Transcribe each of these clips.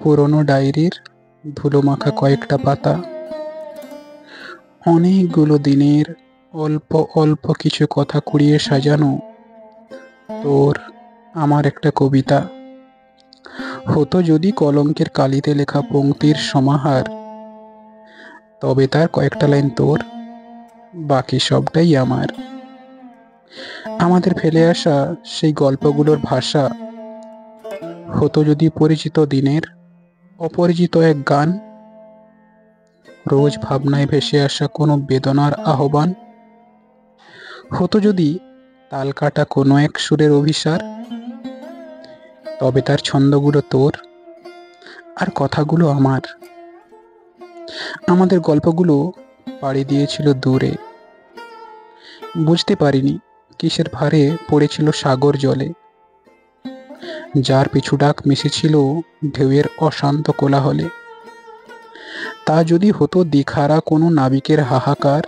পুরনো ডায়েরির ধুলোমাখা কয়েকটা পাতা, অনেকগুলো দিনের অল্প অল্প কিছু কথা কুড়িয়ে সাজানো তোর আমার একটা কবিতা। হতো যদি কলঙ্কের কালিতে লেখা পংক্তির সমাহার, তবে তার কয়েকটা লাইন তোর, বাকি সবটাই আমার। আমাদের ফেলে আসা সেই গল্পগুলোর ভাষা হতো যদি পরিচিত দিনের অপরিচিত এক গান, রোজ ভাবনায় ভেসে আসা কোনো বেদনার আহ্বান। হতো যদি তাল কাটা কোনো এক সুরের অভিসার, তবে তার ছন্দগুলো তোর আর কথাগুলো আমার। আমাদের গল্পগুলো পাড়ি দিয়েছিল দূরে, বুঝতে পারিনি কিসের ভারে পড়েছিল সাগর জলে, যার পিছু ডাক মিশেছিল ঢেউয়ের অশান্ত কোলাহলে। তা যদি হতো দিখারা কোনো নাবিকের হাহাকার,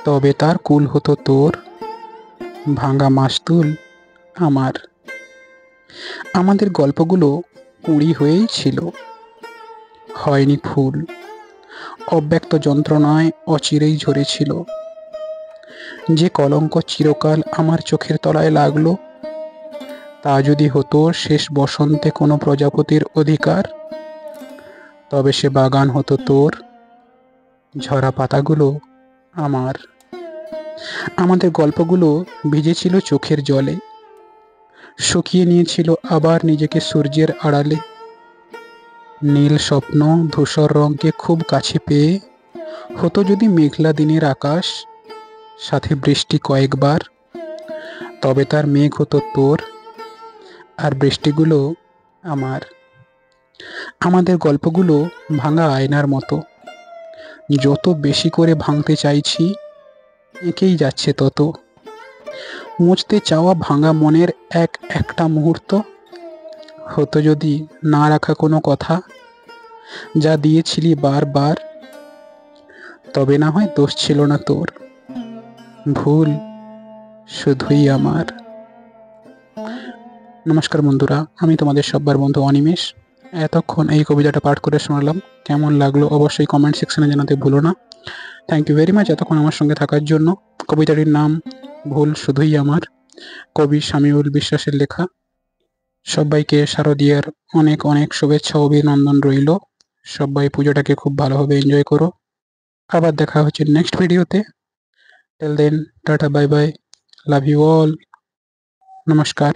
তবে তার কুল হতো তোর, ভাঙা মাস্তুল আমার। আমাদের গল্পগুলো কুঁড়ি হয়েই ছিল, হয়নি ফুল, অব্যক্ত যন্ত্রণায় অচিরেই ঝরেছিল। যে কলঙ্ক চিরকাল আমার চোখের তলায় লাগলো, তা যদি হতো শেষ বসন্তে কোনো প্রজাপতির অধিকার, তবে সে বাগান হতো তোর, ঝরা পাতাগুলো আমার। আমাদের গল্পগুলো ভিজেছিল চোখের জলে, শুকিয়ে নিয়েছিল আবার নিজেকে সূর্যের আড়ালে। নীল স্বপ্ন ধূসর রঙকে খুব কাছে পেয়ে হতো যদি মেঘলা দিনের আকাশ, সাথে বৃষ্টি কয়েকবার, তবে তার মেঘ হতো তোর আর বৃষ্টিগুলো আমার। আমাদের গল্পগুলো ভাঙা আয়নার মতো, যত বেশি করে ভাঙতে চাইছি এঁকেই যাচ্ছে তত। মুছতে চাওয়া ভাঙা মনের এক একটা মুহূর্ত হতো যদি না রাখা কোনো কথা, যা দিয়েছিলি বারবার, তবে না হয় দোষ ছিল না তোর, ভুল শুধুই আমার। নমস্কার বন্ধুরা, আমি তোমাদের সব্বার বন্ধু অনিমেষ। এতক্ষণ এই কবিতাটা পাঠ করে শোনালাম, কেমন লাগলো অবশ্যই কমেন্ট সেকশনে জানাতে ভুলো না। থ্যাংক ইউ ভেরি মাচ এতক্ষণ আমার সঙ্গে থাকার জন্য। কবিতাটির নাম ভুল শুধুই আমার, কবি শামীউল বিশ্বাসের লেখা। সবাইকে শারদীয়ার অনেক অনেক শুভেচ্ছা ও অভিনন্দন রইল। সবাই পুজোটাকে খুব ভালোভাবে এনজয় করো। আবার দেখা হচ্ছে নেক্সট ভিডিওতে। Till then tata bye bye, love you all, নমস্কার।